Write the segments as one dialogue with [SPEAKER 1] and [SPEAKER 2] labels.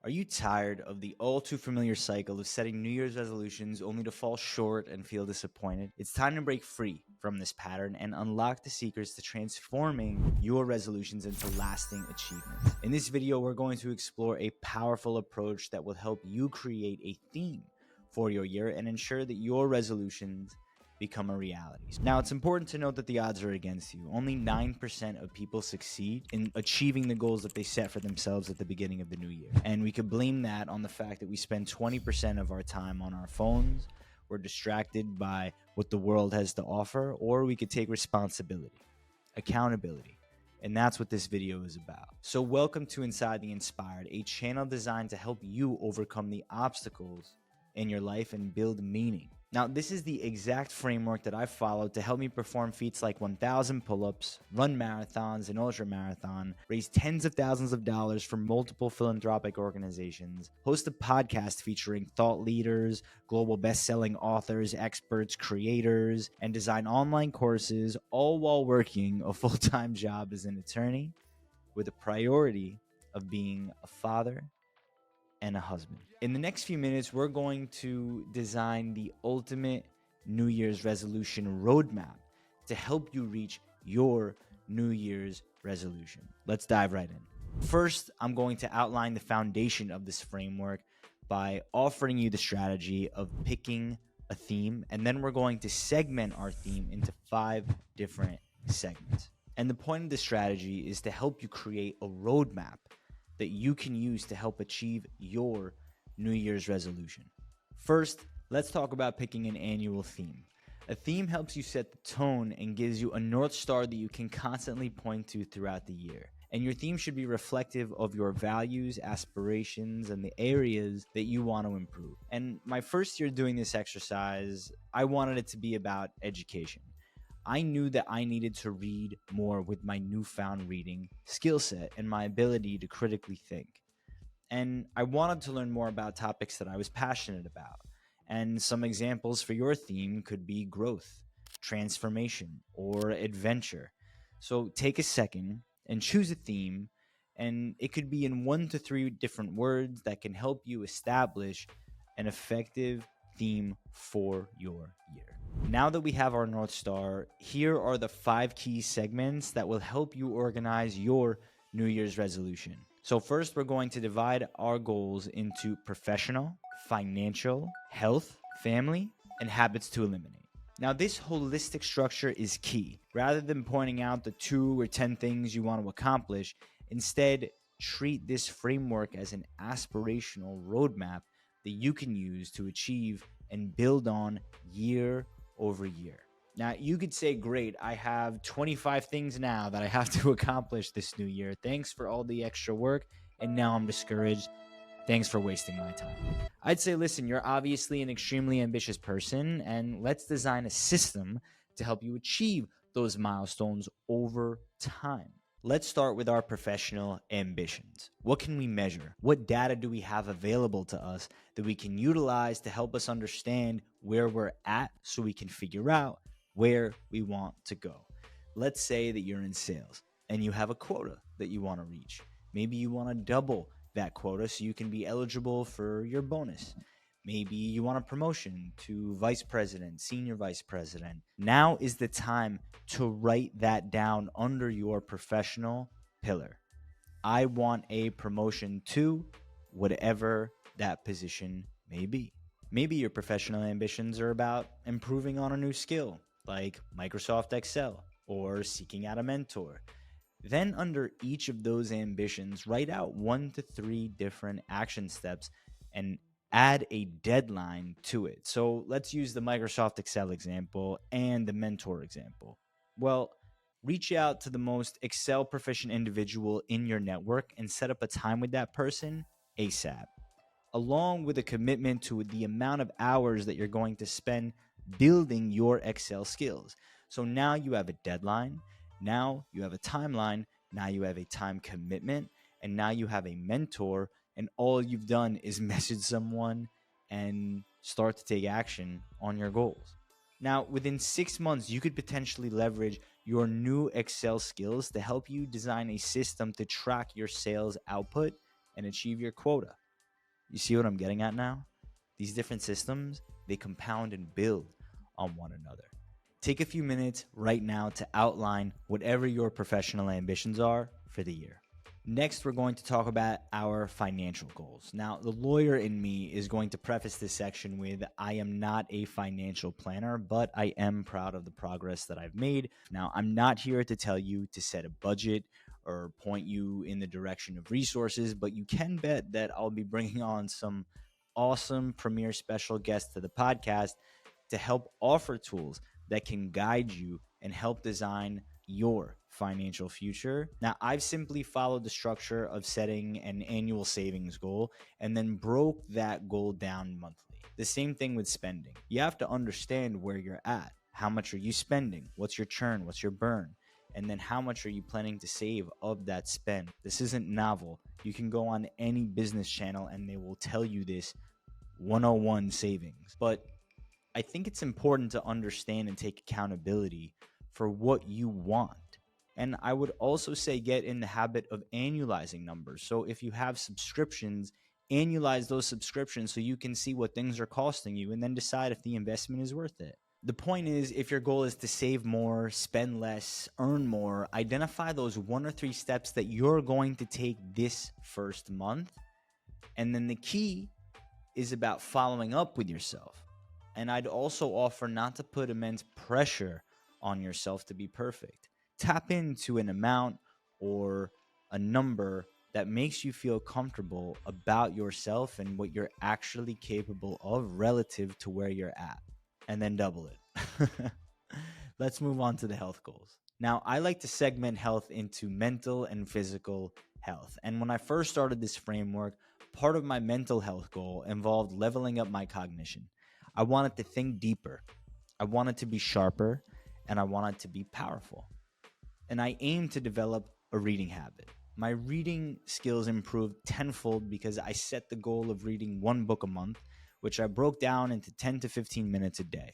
[SPEAKER 1] Are you tired of the all too familiar cycle of setting New Year's resolutions only to fall short and feel disappointed? It's time to break free from this pattern and unlock the secrets to transforming your resolutions into lasting achievements. In this video, we're going to explore a powerful approach that will help you create a theme for your year and ensure that your resolutions become a reality. Now, it's important to note that the odds are against you. Only 9% of people succeed in achieving the goals that they set for themselves at the beginning of the new year. And we could blame that on the fact that we spend 20% of our time on our phones, we're distracted by what the world has to offer, or we could take responsibility, accountability. And that's what this video is about. So welcome to Inside the Inspired, a channel designed to help you overcome the obstacles in your life and build meaning. Now, this is the exact framework that I've followed to help me perform feats like 1,000 pull-ups, run marathons and ultra-marathon, raise tens of thousands of dollars for multiple philanthropic organizations, host a podcast featuring thought leaders, global best-selling authors, experts, creators, and design online courses, all while working a full-time job as an attorney with a priority of being a father and a husband. In the next few minutes, we're going to design the ultimate New Year's resolution roadmap to help you reach your New Year's resolution. Let's dive right in. First, I'm going to outline the foundation of this framework by offering you the strategy of picking a theme, and then we're going to segment our theme into 5 different segments. And the point of this strategy is to help you create a roadmap that you can use to help achieve your New Year's resolution. First, let's talk about picking an annual theme. A theme helps you set the tone and gives you a North Star that you can constantly point to throughout the year. And your theme should be reflective of your values, aspirations, and the areas that you want to improve. And my first year doing this exercise, I wanted it to be about education. I knew that I needed to read more with my newfound reading skill set and my ability to critically think. And I wanted to learn more about topics that I was passionate about. And some examples for your theme could be growth, transformation, or adventure. So take a second and choose a theme, and it could be in 1 to 3 different words that can help you establish an effective theme for your year. Now that we have our North Star, here are the 5 key segments that will help you organize your New Year's resolution. So first, we're going to divide our goals into professional, financial, health, family, and habits to eliminate. Now, this holistic structure is key. Rather than pointing out the 2 or 10 things you want to accomplish, instead, treat this framework as an aspirational roadmap that you can use to achieve and build on year over year. Now, you could say, great, I have 25 things now that I have to accomplish this new year. Thanks for all the extra work, and now I'm discouraged. Thanks for wasting my time. I'd say, listen, you're obviously an extremely ambitious person, and let's design a system to help you achieve those milestones over time. Let's start with our professional ambitions. What can we measure? What data do we have available to us that we can utilize to help us understand where we're at so we can figure out where we want to go? Let's say that you're in sales and you have a quota that you want to reach. Maybe you want to double that quota so you can be eligible for your bonus. Maybe you want a promotion to vice president, senior vice president. Now is the time to write that down under your professional pillar. I want a promotion to whatever that position may be. Maybe your professional ambitions are about improving on a new skill like Microsoft Excel or seeking out a mentor. Then under each of those ambitions, write out 1 to 3 different action steps and add a deadline to it. So let's use the Microsoft Excel example and the mentor example. Well, reach out to the most Excel proficient individual in your network and set up a time with that person ASAP, along with a commitment to the amount of hours that you're going to spend building your Excel skills. So now you have a deadline, now you have a timeline, now you have a time commitment, and now you have a mentor, and all you've done is message someone and start to take action on your goals. Now, within 6 months, you could potentially leverage your new Excel skills to help you design a system to track your sales output and achieve your quota. You see what I'm getting at now? These different systems, they compound and build on one another. Take a few minutes right now to outline whatever your professional ambitions are for the year. Next, we're going to talk about our financial goals. Now, the lawyer in me is going to preface this section with I am not a financial planner, but I am proud of the progress that I've made. Now, I'm not here to tell you to set a budget or point you in the direction of resources, but you can bet that I'll be bringing on some awesome premier special guests to the podcast to help offer tools that can guide you and help design your financial future. Now, I've simply followed the structure of setting an annual savings goal and then broke that goal down monthly. The same thing with spending. You have to understand where you're at. How much are you spending? What's your churn? What's your burn? And then how much are you planning to save of that spend? This isn't novel. You can go on any business channel and they will tell you this 101 savings. But I think it's important to understand and take accountability for what you want. And I would also say get in the habit of annualizing numbers. So if you have subscriptions, annualize those subscriptions so you can see what things are costing you and then decide if the investment is worth it. The point is, if your goal is to save more, spend less, earn more, identify those 1 or 3 steps that you're going to take this first month. And then the key is about following up with yourself. And I'd also offer not to put immense pressure on yourself to be perfect. Tap into an amount or a number that makes you feel comfortable about yourself and what you're actually capable of relative to where you're at, and then double it. Let's move on to the health goals. Now, I like to segment health into mental and physical health. And when I first started this framework, part of my mental health goal involved leveling up my cognition. I wanted to think deeper, I wanted to be sharper, and I wanted to be powerful. And I aimed to develop a reading habit. My reading skills improved tenfold because I set the goal of reading 1 book a month, which I broke down into 10 to 15 minutes a day.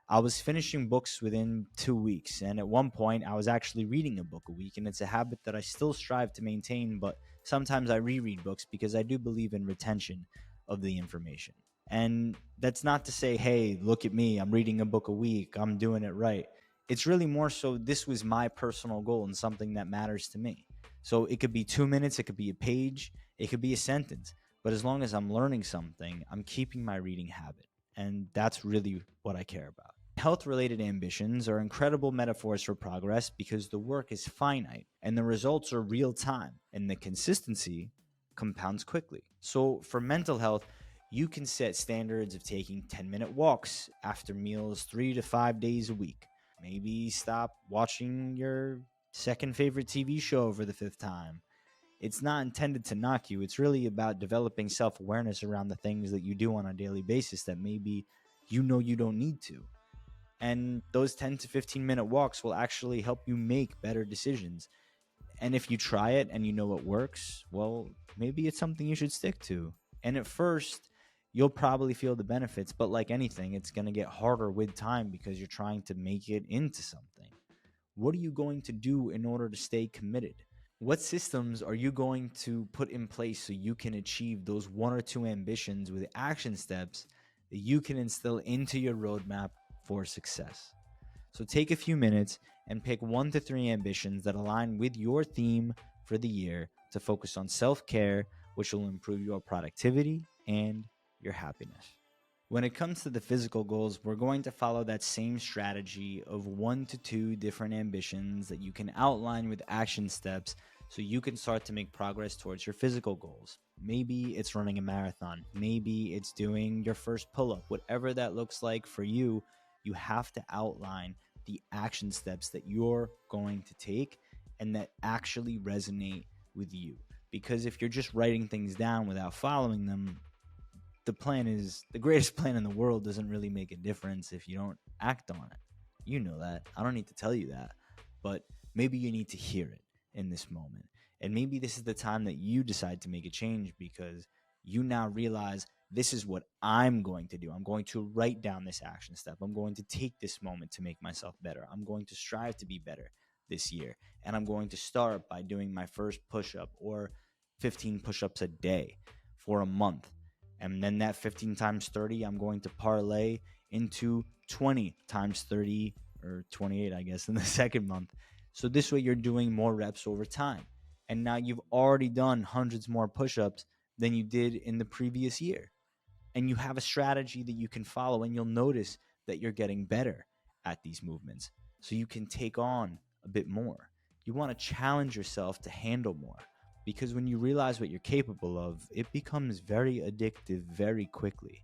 [SPEAKER 1] I was finishing books within 2 weeks, and at one point I was actually reading a book a week, and it's a habit that I still strive to maintain, but sometimes I reread books because I do believe in retention of the information. And that's not to say, hey, look at me, I'm reading a book a week, I'm doing it right. It's really more so this was my personal goal and something that matters to me. So it could be 2 minutes, it could be a page, it could be a sentence. But as long as I'm learning something, I'm keeping my reading habit. And that's really what I care about. Health related ambitions are incredible metaphors for progress because the work is finite and the results are real time and the consistency compounds quickly. So for mental health, you can set standards of taking 10-minute walks after meals 3 to 5 days a week. Maybe stop watching your second favorite TV show for the 5th time. It's not intended to knock you. It's really about developing self-awareness around the things that you do on a daily basis that maybe you know you don't need to. And those 10 to 15-minute walks will actually help you make better decisions. And if you try it and you know it works, well, maybe it's something you should stick to. And at first, you'll probably feel the benefits, but like anything, it's going to get harder with time because you're trying to make it into something. What are you going to do in order to stay committed? What systems are you going to put in place so you can achieve those 1 or 2 ambitions with action steps that you can instill into your roadmap for success? So take a few minutes and pick 1 to 3 ambitions that align with your theme for the year to focus on self-care, which will improve your productivity and your happiness. When it comes to the physical goals, we're going to follow that same strategy of 1 to 2 different ambitions that you can outline with action steps so you can start to make progress towards your physical goals. Maybe it's running a marathon. Maybe it's doing your first pull-up. Whatever that looks like for you, you have to outline the action steps that you're going to take and that actually resonate with you. Because if you're just writing things down without following them, the greatest plan in the world doesn't really make a difference if you don't act on it. You know that. I don't need to tell you that. But maybe you need to hear it in this moment. And maybe this is the time that you decide to make a change because you now realize this is what I'm going to do. I'm going to write down this action step. I'm going to take this moment to make myself better. I'm going to strive to be better this year. And I'm going to start by doing my first push-up or 15 push-ups a day for a month. And then that 15 times 30, I'm going to parlay into 20 times 30 or 28, I guess, in the second month. So this way you're doing more reps over time. And now you've already done hundreds more push ups than you did in the previous year. And you have a strategy that you can follow, and you'll notice that you're getting better at these movements. So you can take on a bit more. You want to challenge yourself to handle more, because when you realize what you're capable of, it becomes very addictive very quickly.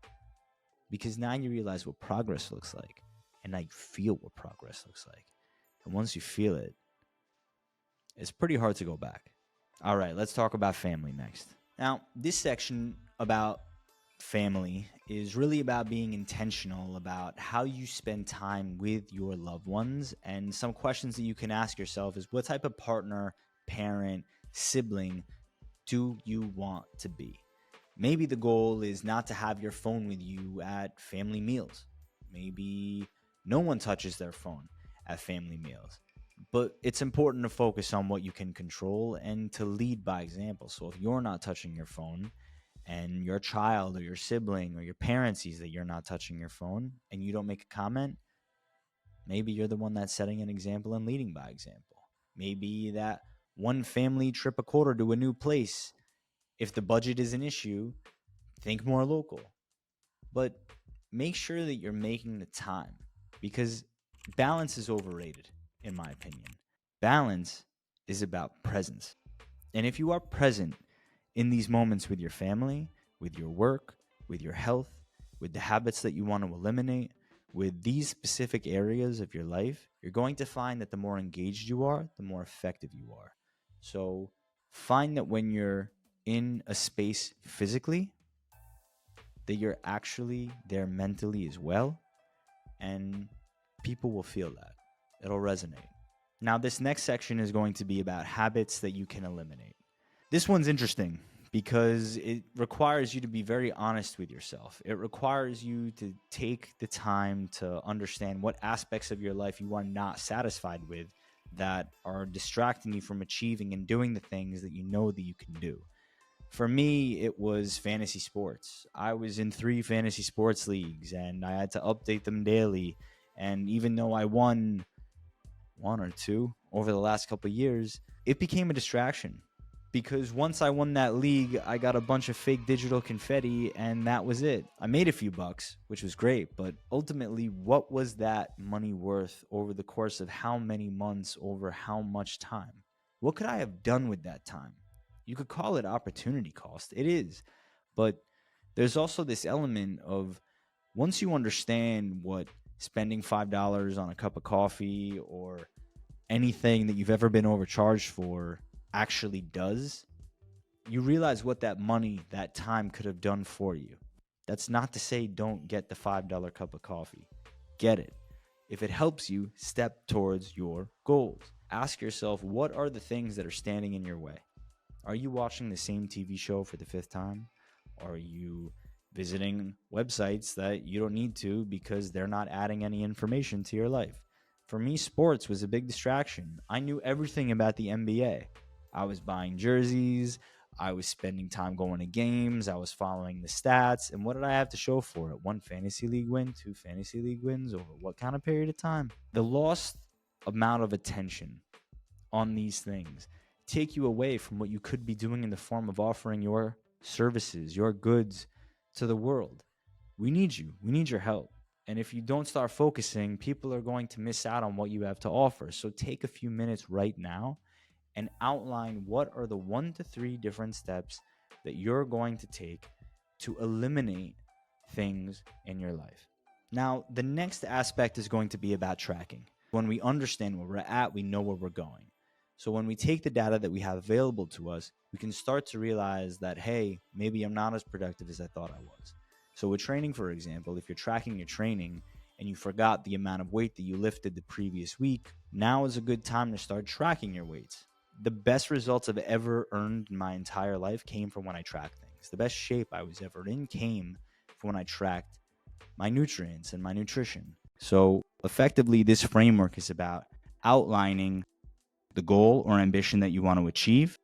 [SPEAKER 1] Because now you realize what progress looks like, and now you feel what progress looks like. And once you feel it, it's pretty hard to go back. All right, let's talk about family next. Now, this section about family is really about being intentional about how you spend time with your loved ones. And some questions that you can ask yourself is, what type of partner, parent, sibling do you want to be? Maybe the goal is not to have your phone with you at family meals. Maybe no one touches their phone at family meals. But it's important to focus on what you can control and to lead by example. So if you're not touching your phone, and your child or your sibling or your parent sees that you're not touching your phone and you don't make a comment, maybe you're the one that's setting an example and leading by example. Maybe that one family trip a quarter to a new place. If the budget is an issue, think more local. But make sure that you're making the time, because balance is overrated, in my opinion. Balance is about presence. And if you are present in these moments with your family, with your work, with your health, with the habits that you want to eliminate, with these specific areas of your life, you're going to find that the more engaged you are, the more effective you are. So find that when you're in a space physically, that you're actually there mentally as well, and people will feel that. It'll resonate. Now, this next section is going to be about habits that you can eliminate. This one's interesting because it requires you to be very honest with yourself. It requires you to take the time to understand what aspects of your life you are not satisfied with that are distracting you from achieving and doing the things that you know that you can do. For me, it was fantasy sports. I was in 3 fantasy sports leagues and I had to update them daily. And even though I won 1 or 2 over the last couple of years, it became a distraction. Because once I won that league, I got a bunch of fake digital confetti, and that was it. I made a few bucks, which was great, but ultimately, what was that money worth over the course of how many months, over how much time? What could I have done with that time? You could call it opportunity cost. It is. But there's also this element of, once you understand what spending $5 on a cup of coffee or anything that you've ever been overcharged for actually does, you realize what that money, that time could have done for you. That's not to say don't get the $5 cup of coffee. Get it. If it helps you step towards your goals, ask yourself, what are the things that are standing in your way? Are you watching the same TV show for the 5th time? Are you visiting websites that you don't need to because they're not adding any information to your life? For me, sports was a big distraction. I knew everything about the NBA. I was buying jerseys. I was spending time going to games. I was following the stats. And what did I have to show for it? 1 fantasy league win, 2 fantasy league wins over what kind of period of time? The lost amount of attention on these things take you away from what you could be doing in the form of offering your services, your goods to the world. We need you. We need your help. And if you don't start focusing, people are going to miss out on what you have to offer. So take a few minutes right now and outline what are the 1 to 3 different steps that you're going to take to eliminate things in your life. Now, the next aspect is going to be about tracking. When we understand where we're at, we know where we're going. So when we take the data that we have available to us, we can start to realize that, hey, maybe I'm not as productive as I thought I was. So with training, for example, if you're tracking your training and you forgot the amount of weight that you lifted the previous week, now is a good time to start tracking your weights. The best results I've ever earned in my entire life came from when I tracked things. The best shape I was ever in came from when I tracked my nutrients and my nutrition. So effectively, this framework is about outlining the goal or ambition that you want to achieve.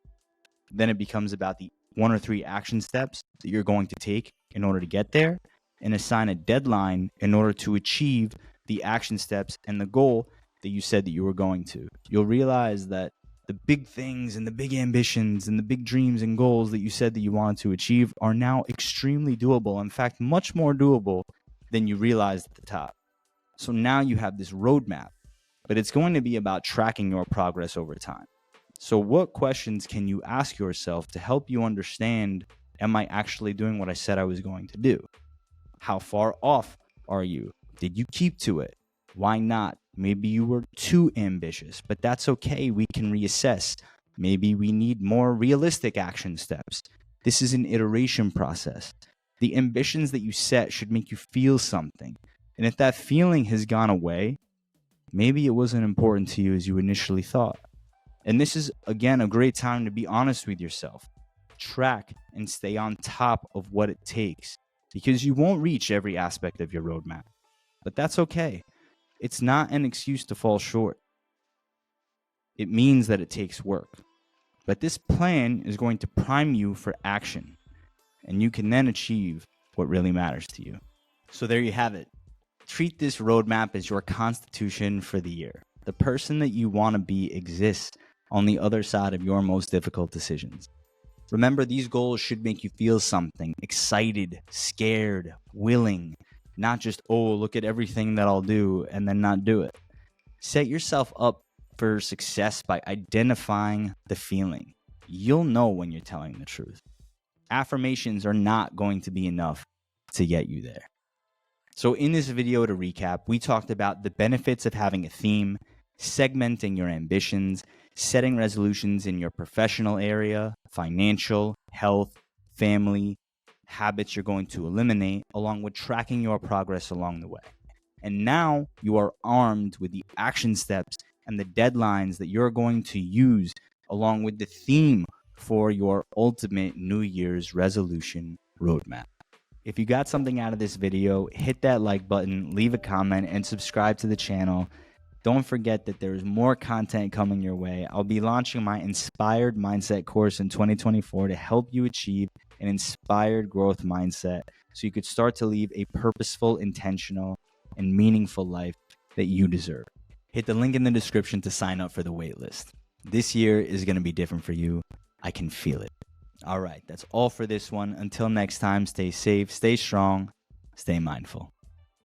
[SPEAKER 1] Then it becomes about the 1 or 3 action steps that you're going to take in order to get there, and assign a deadline in order to achieve the action steps and the goal that you said that you were going to. You'll realize that the big things and the big ambitions and the big dreams and goals that you said that you wanted to achieve are now extremely doable. In fact, much more doable than you realized at the top. So now you have this roadmap, but it's going to be about tracking your progress over time. So what questions can you ask yourself to help you understand, am I actually doing what I said I was going to do? How far off are you? Did you keep to it? Why not? Maybe you were too ambitious, but that's okay. We can reassess. Maybe we need more realistic action steps. This is an iteration process. The ambitions that you set should make you feel something. And if that feeling has gone away, maybe it wasn't important to you as you initially thought. And this is, again, a great time to be honest with yourself. Track and stay on top of what it takes, because you won't reach every aspect of your roadmap. But that's okay. It's not an excuse to fall short. It means that it takes work. But this plan is going to prime you for action, and you can then achieve what really matters to you. So there you have it. Treat this roadmap as your constitution for the year. The person that you want to be exists on the other side of your most difficult decisions. Remember, these goals should make you feel something: excited, scared, willing, not just, oh, look at everything that I'll do and then not do it. Set yourself up for success by identifying the feeling. You'll know when you're telling the truth. Affirmations are not going to be enough to get you there. So in this video, to recap, we talked about the benefits of having a theme, segmenting your ambitions, setting resolutions in your professional area, financial, health, family, habits you're going to eliminate, along with tracking your progress along the way. And now you are armed with the action steps and the deadlines that you're going to use, along with the theme for your ultimate New Year's resolution roadmap. If you got something out of this video, hit that like button, leave a comment, and subscribe to the channel. Don't forget that there's more content coming your way. I'll be launching my Inspired Mindset course in 2024 to help you achieve an inspired growth mindset so you could start to live a purposeful, intentional, and meaningful life that you deserve. Hit the link in the description to sign up for the waitlist. This year is going to be different for you. I can feel it. All right, that's all for this one. Until next time, stay safe, stay strong, stay mindful.